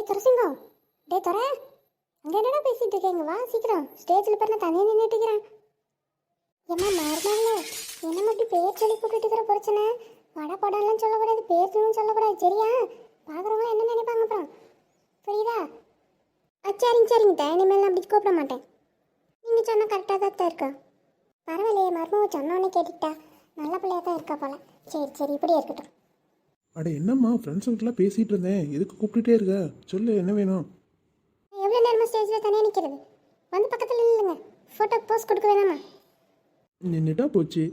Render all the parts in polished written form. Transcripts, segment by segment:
துரசிங்கம், டே துற, அங்கே என்னடா பேசிட்டு இருக்கீங்க? வா சீக்கிரம், ஸ்டேஜில் பாரு, நான் தனியாக நின்றுட்டு இருக்கிறேன். ஏம்மா மருமகளே, என்னம்மா இப்படி பேர் சொல்லி கூப்பிட்டு இருக்கிற பிரச்சனை? வட படம்லாம் சொல்லக்கூடாது, பேர்களும் சொல்லக்கூடாது, சரியா? பார்க்குறவங்க என்ன நினைப்பாங்க அப்புறம், புரியுதா? சரிங்க சரிங்க, இனிமேல் அப்படி கூப்பிட மாட்டேன். நீங்கள் சொன்னால் கரெக்டாக தான் இருக்கா. பரவாயில்லையே, மருமக சொன்னோன்னே கேட்டுக்கிட்டா, நல்ல பிள்ளையாக தான் இருக்கா போல. சரி சரி, இப்படியே இருக்கட்டும். அட என்னம்மா, ஃப்ரெண்ட்ஸுக்கிட்டலாம் பேசிகிட்டு இருந்தேன், எதுக்கு கூப்பிட்டுட்டே இருக்க? சொல்லு, என்ன வேணும்? எவ்வளோ நேரமாக ஸ்டேஜில் தனியாக நிற்கிறது? வந்து பக்கத்தில் இல்லைங்க, ஃபோட்டோ போஸ்ட் கொடுக்க வேணாமா? நின்றுட்டா போச்சு.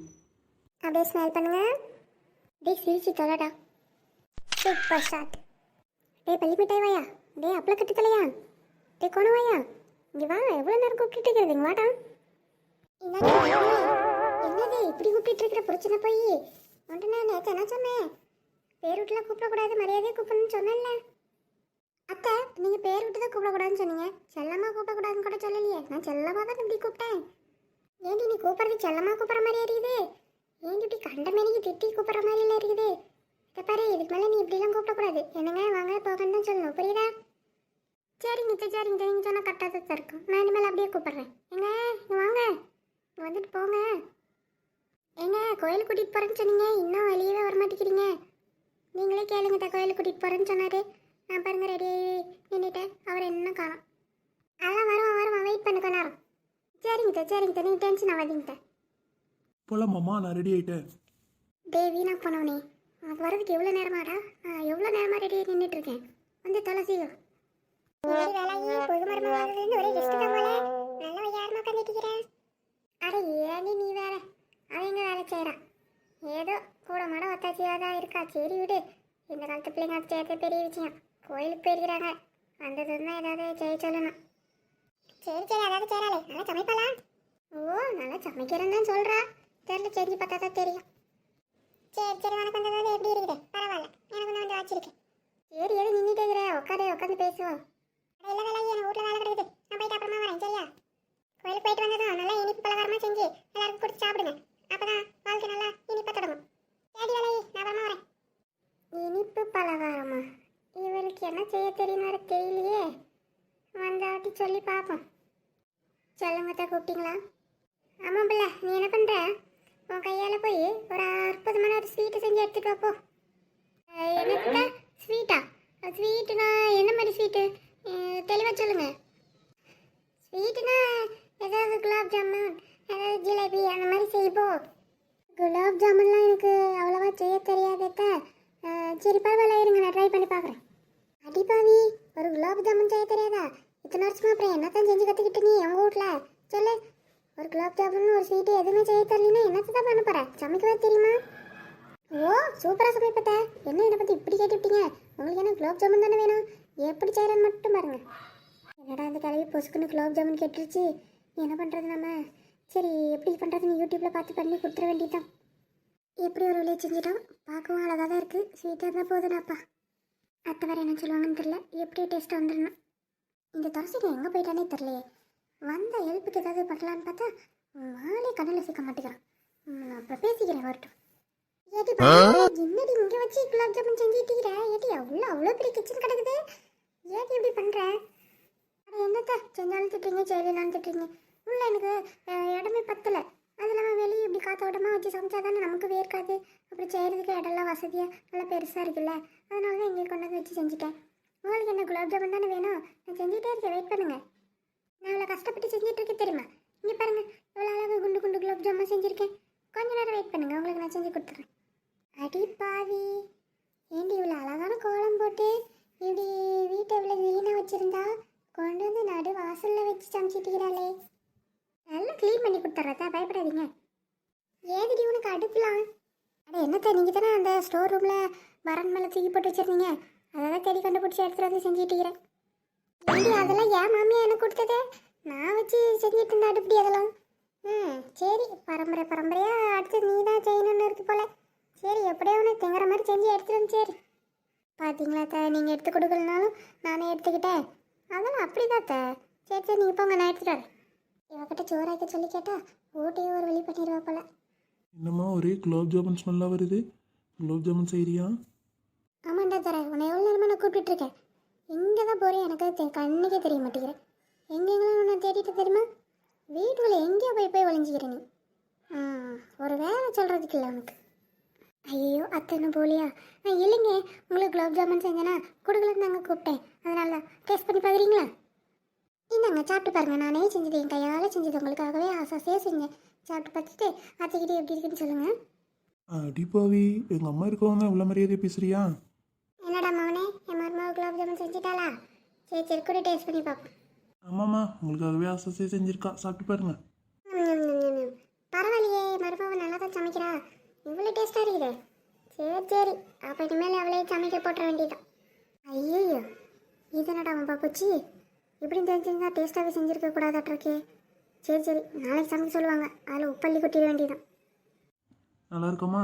அப்படியே ஸ்மைல் பண்ணுங்க. டே சிரிச்சு தொலைடா. Super shot. டே பள்ளி மிட்டாய் வாயா, டே அப்பளை கட்டி தலையா, டே கோண வாயா, இங்கே வா. எவ்வளோ நேரம் கூப்பிட்டு இருக்கிறது, இங்கே வாடா. என்னது இப்படி கூப்பிட்டு இருக்கிற பிரச்சனை? போய் ஒன்று நான் நேற்று என்ன சொன்னேன்? பேர் விட்டுலாம் கூப்பிடக்கூடாது, மரியாதையை கூப்பிடணும்னு சொன்னேன்ல. அத்தை, நீங்கள் பேர் விட்டு தான் கூப்பிடக்கூடாதுன்னு சொன்னீங்க, செல்லமாக கூப்பிடக்கூடாதுன்னு கூட சொல்லலையே. நான் செல்லமாக தான் இப்படி கூப்பிட்டேன். ஏன்டி நீ கூப்பிட்றது செல்லமாக கூப்பிட்ற மாதிரி இருக்குது? ஏன்டி இப்படி கண்ட மேனிக்கு திட்டி கூப்பிட்ற மாதிரிலாம் இருக்குது? இதை பாரு, இதுக்கு மேலே நீ இப்படிலாம் கூப்பிடக்கூடாது. என்னங்க வாங்க போகன்னு தான் சொல்லணும், புரியுதா? சரிங்க சரிங்க, நீங்கள் சொன்னால் கரெக்டாக தான் இருக்கும். நான் இனிமேல் அப்படியே கூப்பிட்றேன். எங்க இங்கே வாங்க, இங்கே வந்துட்டு போங்க. ஏங்க கோயிலுக்கு கூட்டிகிட்டு போகிறேன்னு சொன்னீங்க, இன்னும் வெளியவே வரமாட்டேங்கிறீங்க. நீங்களே கேளுங்க, கோயிலுக்கு கூட்டிகிட்டு போகிறேன்னு சொன்னார். நான் பாருங்க ரெடி நின்றுட்டேன், அவர் என்ன காணும். அதெல்லாம் வருவான், வெயிட் பண்ணுங்க நேரம். சரிங்க சரிங்க, நீங்கள் டென்ஷன் ஆகாதீங்க. போலாமாம்மா, நான் ரெடி ஆகிட்டேன். வீணா போனவனே, அது வரதுக்கு எவ்வளோ நேரமாடா? எவ்வளோ நேரமாக ரெடி நின்றுட்டு இருக்கேன். வந்து துளசியோ புது மரமாக ஒரே ரெஸ்ட் தான் போல. நல்லா யாருமா உட்காந்துட்டுக்கிறேன். அட ஏனி நீ வேற, அவன் எங்க வேலை செய்கிறான். ஏதோ கூட மாட ஒத்தாச்சியாக தான் இருக்கா. சரி விடு, இந்த காலத்து பிள்ளைங்க அது சேர்த்த பெரிய விஷயம். கோயிலுக்கு போயிருக்கிறாங்க, வந்ததுன்னா ஏதாவது செய்ய சொல்லணும். சரி சரி, அதாவது சேராளே நல்லா சமைப்பாளா? ஓ, நல்லா சமைக்கிறேன்னு தான் சொல்கிறா. தெரியல, செஞ்சு பார்த்தா தான் தெரியும். சரி சரி, உனக்கு வந்ததாவது எப்படி இருக்குது? பரவாயில்ல, எனக்கு வந்து வச்சிருக்கேன். சரி, எது நின்றுட்டே இருக்கிற? உட்காந்து பேசுவோம். இல்லை வேலை, என் வீட்டில் வேலை கிடையாது. நான் போயிட்டு அப்புறமா வரேன், சரியா? கோயிலுக்கு போயிட்டு வந்ததும் நல்லா இனிப்பு பலகாரமாக செஞ்சு எல்லாருக்கும் கொடுத்து சாப்பிடுங்க. அப்பதான் வாழ்க்கை நல்லா இனிப்பாக தொடங்கும். சரி வேலை, நான் அப்புறமா வரேன். இனிப்பு பலகாரமா? இவருக்கு என்ன செய்ய தெரியுமாறு தெரியலையே. வந்தாட்டி சொல்லி பார்ப்போம். சொல்லுங்கத்தான், கூப்பிட்டீங்களா? ஆமாம் பிள்ளை, நீ என்ன பண்ணுற? உன் கையால் போய் ஒரு அற்புதமான ஒரு ஸ்வீட்டை செஞ்சு எடுத்துட்டு வாப்போ. என்னத்தா ஸ்வீட்டா? ஸ்வீட்டுனா என்ன மாதிரி ஸ்வீட்டு? தெளிவாக சொல்லுங்கள். ஸ்வீட்டுனா ஏதாவது குலாப் ஜாமுன், ஏதாவது ஜிலேபி அந்த மாதிரி செய்வோம். குலாப் ஜாமுன்லாம் எனக்கு அவ்வளோவா செய்ய தெரியாதே. சரி பரவாயில்ல, இருங்க, நான் ட்ரை பண்ணி பார்க்குறேன். அடிப்பாவி, ஒரு குலாப் ஜாமுன் செய்ய தெரியாதா? இத்தனை வருஷமா அப்புறம் என்னத்தான் செஞ்சு கற்றுக்கிட்டு நீ உங்கள் வீட்டில்? சொல்லு. ஒரு குலாப் ஜாமுன் ஒரு ஸ்வீட்டு எதுவுமே செய்ய தெரியலன்னா என்னத்தை தான் பண்ண போகிறேன்? சமைக்கவே தெரியுமா? ஓ, சூப்பராக சமைப்பத்த. என்ன என்னை பற்றி இப்படி கேட்டுவிட்டீங்க? உங்களுக்கு என்ன குலாப் ஜாமுன் தானே வேணும்? எப்படி செய்கிறேன்னு மட்டும் பாருங்கள். என்னடா அந்த கிளவி பொசுக்குன்னு குலாப் ஜாமுன் கேட்டுருச்சு, என்ன பண்ணுறது நம்ம? சரி, எப்படி பண்ணுறதுன்னு யூடியூப்பில் பார்த்து பண்ணி கொடுத்துட வேண்டியதான். எப்படி ஒரு வழியை செஞ்சிட்டோம், பார்க்கவும் அழகாக தான் இருக்குது. ஸ்வீட்டாக இருந்தால் போதுனாப்பா. அத்தை வேறு என்ன சொல்லுவாங்கன்னு தெரில, எப்படி டேஸ்ட்டாக வந்துடணும். இந்த துளசிக்கு எங்கே போயிட்டானே தெரிலையே. வந்த ஹெல்ப்புக்கு ஏதாவது பண்ணலான்னு பார்த்தா மாலே கடலில் சிக்க மாட்டேங்கிறான். நான் அப்புறம் பேசிக்கிறேன், வரட்டும். ஏடி என்னடி இங்கே வச்சு குலாப் ஜாமுன் செஞ்சுட்டீங்கிற? ஏடி அவ்வளோ பெரிய கிச்சன் கிடக்குது, ஏடி இப்படி பண்ணுறேன்? என்னத்த செஞ்சாலும் திட்டுறீங்க, செய்யலான்னு திட்டுறீங்க. உள்ள எனக்கு இடமே பத்தலை. அது இல்லாமல் வெளியே இப்படி காத்தோட்டமாக வச்சு சமைச்சா தானே நமக்கு வேர்க்காது. அப்புறம் செய்கிறதுக்கு இடம்லாம் வசதியாக நல்லா பெருசாக இருக்குல்ல, அதனால தான் இங்கே கொண்டு வந்து வச்சு செஞ்சுட்டேன். உங்களுக்கு என்ன குலாப் ஜாமுன் தானே வேணும்? நான் செஞ்சுட்டே இருக்கேன், வெயிட் பண்ணுங்கள். நான் இவ்வளோ கஷ்டப்பட்டு செஞ்சுட்டு இருக்கேன் தெரியுமா? இங்கே பாருங்கள், இவ்வளோ அழகாக குண்டு குண்டு குலாப் ஜாமுன் செஞ்சுருக்கேன். கொஞ்ச நேரம் வெயிட் பண்ணுங்கள், உங்களுக்கு நான் செஞ்சு கொடுத்துட்றேன். அடி பாவி, ஏண்டி இவ்வளோ அழகான கோலம் போட்டு இப்படி வீட்டை இவ்வளோ க்ளீனாக வச்சுருந்தா கொண்டு வந்து நடு வாசலில் வச்சு சமைச்சிட்டுக்கிறாளே. நல்லா க்ளீன் பண்ணி கொடுத்துட்றதா, பயப்படாதீங்க. ஏதிடி உனக்கு அடுப்புலாம்? அட என்னத்தை, நீங்கள் தானே அந்த ஸ்டோர் ரூமில் வரன் மேலே தூக்கி போட்டு வச்சுருந்தீங்க, அதெல்லாம் தேடி கண்டுபிடிச்சி எடுத்துகிட்டு வந்து செஞ்சுட்டுக்கிறேன். ஏண்டி அதெல்லாம் ஏன் மாமியா எனக்கு கொடுத்தது? நான் வச்சு செஞ்சுட்டு இருந்த அடுப்படி அதெல்லாம். சரி, பரம்பரையாக அடுத்து நீ தான் செய்யணும்னு இருக்கு போல. சரி, எப்படியோ ஒன்று திங்குற மாதிரி செஞ்சு எடுத்துட்டு. சரி பார்த்தீங்களா நீங்கள் எடுத்து கொடுக்கலனாலும் நானே எடுத்துக்கிட்டேன். அதெல்லாம் அப்படிதான் சரி சரி, நீங்கள் போங்க, நான் எடுத்துகிட்டு வரேன். இவகிட்ட சோறாக்க சொல்லி கேட்டால் ஓட்டையே ஒரு வழி பண்ணிடுவா போல. என்னம்மா ஒரே குலாப் ஜாமுன் ஸ்மெல்லாக வருது? குலாப் ஜாமுன் செய்கிறியா? ஆமாண்டா தர, உன்னை எவ்வளோ நேரமாக நான் கூப்பிட்டுருக்கேன். இங்கே தான் போகிறேன் எனக்கு கண்ணுக்கே தெரிய மாட்டேங்கிறேன். எங்கெங்கெல்லாம் நான் தேடிட்டு தெரியுமா? வீட்டுக்குள்ளே எங்கேயோ போய் ஒளிஞ்சிக்கிறேன் நீ. ஒரு வேலை சொல்கிறதுக்கு இல்லை உனக்கு. ஐயோ அத்தனை போலியா? இல்லைங்க, உங்களுக்கு குலோப் ஜாமுன் செஞ்சேன்னா கொடுக்கலன்னு தாங்க கூப்பிட்டேன். அதனால டேஸ்ட் பண்ணி பார்க்குறீங்களா? இந்தாங்க சாப்பிட்டு பாருங்கள். நானே செஞ்சது, என் கையால் செஞ்சது, உங்களுக்காகவே ஆசாசியாக செஞ்சேன். சாப்பிட்டு பார்த்துட்டு அத்தைக்கிட்டே எப்படி இருக்குன்னு சொல்லுங்கள். அடிப்பாவி, எங்கள் அம்மா இருக்கவங்க இவ்வளோ மரியாதையை பேசுறியா? என்னடா மவனே, என் மருமக குலோப் ஜாமுன் செஞ்சுட்டாளா? சரி சரி, கூட டேஸ்ட் பண்ணி பார்ப்போம். ஆமாம்மா, உங்களுக்காகவே ஆசை செஞ்சுருக்கா, சாப்பிட்டு பாருங்க. பரவாயில்லையே, மருமக நல்லா தான் சமைக்கிறா. இவ்வளோ டேஸ்ட்டாக இருக்குது. சரி சரி, அப்போ இனிமேல் அவளே சமைக்க போட்டுற வேண்டியதான். ஐயோ, இது என்னடா அம்மா போச்சு, இப்படி தெரிஞ்சிருந்தா டேஸ்ட்டாகவே செஞ்சுருக்க கூடாதாட்ருக்கே. சரி சரி, நாளைக்கு சமைக்க சொல்லுவாங்க, அதில் உப்பள்ளி கொட்டிட வேண்டியதான். நல்லா இருக்கோமா?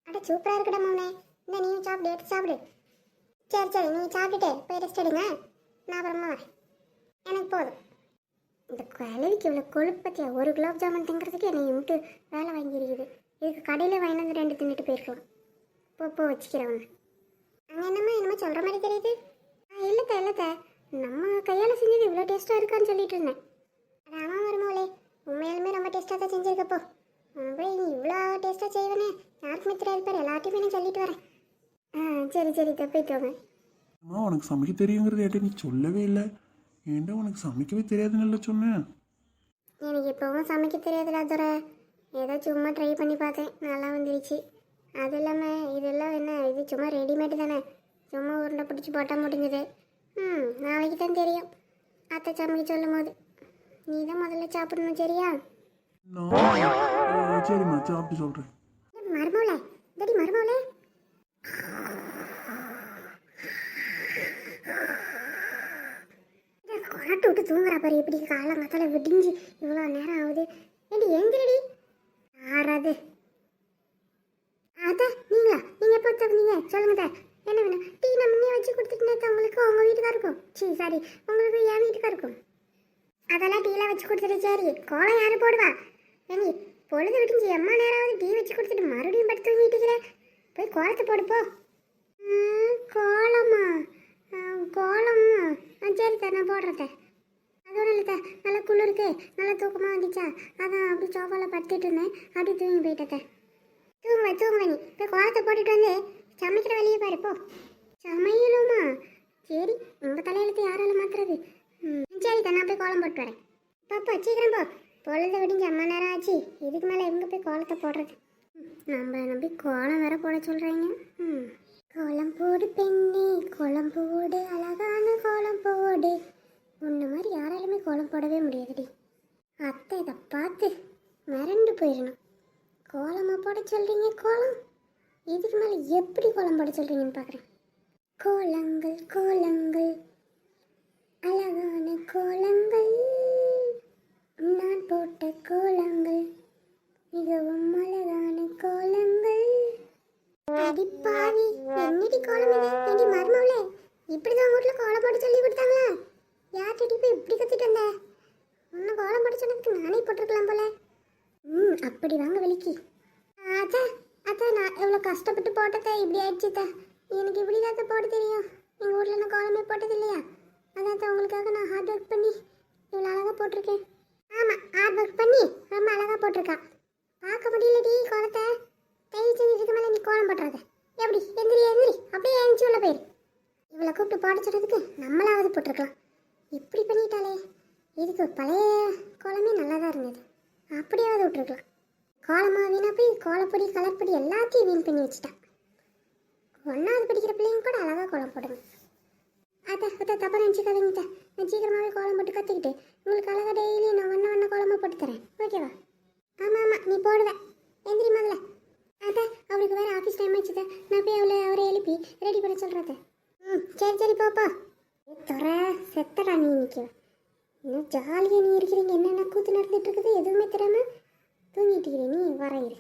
அட சூப்பராக இருக்குடா மோனே. இந்த நீயும் சாப்பிடு, எடுத்து சாப்பிடு. சரி சரி, நீங்கள் சாப்பிட்டுட்டு போய் ரெஸ்ட் எடுங்க, நான் அப்புறமா வரேன். எனக்கு போதும். இந்த கிழவிக்கு இவ்வளோ கொழுப்பத்தியா, ஒரு குலோப் ஜாமுன் திங்கிறதுக்கு என்னை விட்டு வேலை வாங்கியிருக்குது. இதுக்கு கடையில் வாங்கி வந்து 2 தின்னுட்டு போயிருக்கலாம். போ வச்சுக்கிறவங்க. அங்கே என்னமோ சொல்கிற மாதிரி தெரியுது. இல்லைத்த நம்ம கையால் செஞ்சது இவ்வளோ டேஸ்ட்டாக இருக்கான்னு சொல்லிட்டு இருந்தேன். அது ஆமாம் வருமோலே, உண்மையாலுமே ரொம்ப டேஸ்ட்டாக தான் செஞ்சுருக்கப்போ. போய் நீ இவ்வளோ டேஸ்ட்டாக செய்வேனே யாருக்குமே தெரியாது பாரு, எல்லாத்தையுமே நான் சொல்லிட்டு வரேன். சரி சரி, போயிட்டு வாங்க. அம்மா, உனக்கு சமைக்க தெரியுங்கிறது என்கிட்ட நீ சொல்லவே இல்லை. ஏன்டா உனக்கு சமைக்கவே தெரியாதுன்னு இல்லை சொன்னேன்? எனக்கு இப்போவும் சமைக்க தெரியாதுடா துரை. ஏதோ சும்மா ட்ரை பண்ணி பார்த்தேன், நல்லா வந்துருச்சு. அது இல்லாமல் இதெல்லாம் என்ன, இது சும்மா ரெடிமேடு தானே, சும்மா உருண்டை பிடிச்சி போட்டால் முடிஞ்சது. நாளைக்கு தான் தெரியும் அத்தை சமைக்க சொல்லும் போது. நீ தான் முதல்ல சாப்பிடணும், சரியா? சரிம்மா, சாப்பிட்டு சொல்கிறேன். மருமோளே, தடி மருமோளே. கொரட்டு விட்டு தூங்குறா பாரு, எப்படி காலங்காத்தால விடிஞ்சு இவ்வளோ நேரம் ஆகுது. ஏடி எந்திரடி. ஆறாது. அதான் நீங்களா? நீங்கள் எப்போ தகுந்தீங்க சொல்லுங்க. என்ன வேணும்? டீ நான் முன்னே வச்சு கொடுத்துட்டு உங்களுக்கு உங்கள் வீட்டுக்காருக்கும், சாரி உங்களுக்கு என் வீட்டுக்காருக்கும். அதெல்லாம் டீலாம் வச்சு கொடுத்துட்டு சரி. கோலம் யார் போடுவா? ஏனி பொழுது விடிஞ்சு எம்மா நேராவது டீ வச்சு கொடுத்துட்டு மறுபடியும் படுத்து தூங்கிட்டுக்கிறேன். போய் கோலத்தை போடுப்போ. கோலமா? கோலமா? சரி சார், நான் போடுறேன். அதோட இல்லை, நல்லா குளிருக்கு, நல்லா தூக்கமாக வந்துச்சா, அதான் அப்படி சோஃபாவில் படுத்துட்டு இருந்தேன், அப்படி தூங்கி போயிட்டேன். தூங்குவேன் நீ இப்போ கோலத்தை போட்டுட்டு வந்து சமைக்கிற வேலையை பாருப்போ. சமையலுமா? சரி, உங்கள் தலையெழுத்து யாரால மாத்துறது? சரி தான், நான் போய் கோலம் போட்டு வரேன். பாப்பா சீக்கிரம் போ, பொழுது விடிஞ்சு அம்மா நேரம் ஆச்சு. இதுக்கு மேலே எங்கே போய் கோலத்தை போடுறது? நம்ம நம்பி கோலம் வேற போட சொல்கிறாங்க. கோலம் போடு பெண்ணே, கோலம் போடு, அழகான கோலம் போடு. உன்ன மாதிரி யாராலுமே கோலம் போடவே முடியாதுடி. அத்தை இதை பார்த்து மிரண்டு போயிடணும். கோலமாக போட சொல்கிறீங்க கோலம்? இதுக்கு மேலே எப்படி கோலம் போட சொல்கிறீங்கன்னு பார்க்குறேன். கோலங்கள் கோலங்கள், அழகான கோலங்கள், நான் போட்ட கோலங்கள், மிகவும் அழகான கோலங்கள். அடிப்பாவி, என்னடி கோலம் இது? ஏண்டி மருமவளே, இப்படிதான் உங்க வீட்டில் கோலம் போட சொல்லி கொடுத்தாங்களா? யார்கிட்ட போய் இப்படி கத்திட்டு வந்த? இன்னும் கோலம் போட சொன்னதுக்கு நானே போட்டிருக்கலாம் போல. அப்படி வாங்க வெளிக்கு. அதான் நான் எவ்வளோ கஷ்டப்பட்டு போட்டதை இப்படி ஆயிடுச்சுதா. எனக்கு இப்படி தான் போட தெரியும். எங்கள் வீட்டில் நான் கோலமே போட்டது இல்லையா? அதான் உங்களுக்காக நான் ஹார்ட் ஒர்க் பண்ணி இவ்வளோ அழகாக போட்டிருக்கேன். ஆமாம், ஹார்ட் ஒர்க் பண்ணி ரொம்ப அழகாக போட்டிருக்கா. பார்க்க முடியலடி கோலத்தை. தயவு செஞ்சு இதுக்கு மேலே நீ கோலம் போட்டுறாத. எப்படி? எந்திரி அப்படியே எழுந்துச்சு உள்ள போயிரு. இவளை கூப்பிட்டு போட சொல்கிறதுக்கு நம்மளாவது போட்டிருக்கலாம். இப்படி பண்ணிட்டாலே. இதுக்கு பழைய கோலமே நல்லா தான் இருந்தது, அப்படியாவது விட்டுருக்கலாம். கோலமாக வீணா போய் கோலப்பொடி கலர்பொடி எல்லாத்தையும் வீண் பண்ணி வச்சுட்டான். 1வது படிக்கிற பிள்ளைங்க கூட அழகாக கோலம் போடுங்க. அதான் தப்பாக நினச்சிக்காதீங்க. நான் சீக்கிரமாகவே கோலம் போட்டு கற்றுக்கிட்டு உங்களுக்கு அழகாக டெய்லி நான் வண்ண கோலமாக போட்டு தரேன், ஓகேவா? ஆமாம், நீ போடுவேன். எந்திரி முதல்ல. அதான் அவருக்கு வேறு ஆஃபீஸ் டைம் ஆச்சுதான். நான் போய் அவரை எழுப்பி ரெடி பண்ண சொல்கிறத. சரி போப்பா. துற செத்தடா நீ நிற்க. இன்னும் ஜாலியாக நீ இருக்கிறீங்க. என்னென்ன கூத்து நடந்துட்டு இருக்குது எதுவுமே தெரியாமல் தூங்கிட்டு நீ வரையிரு.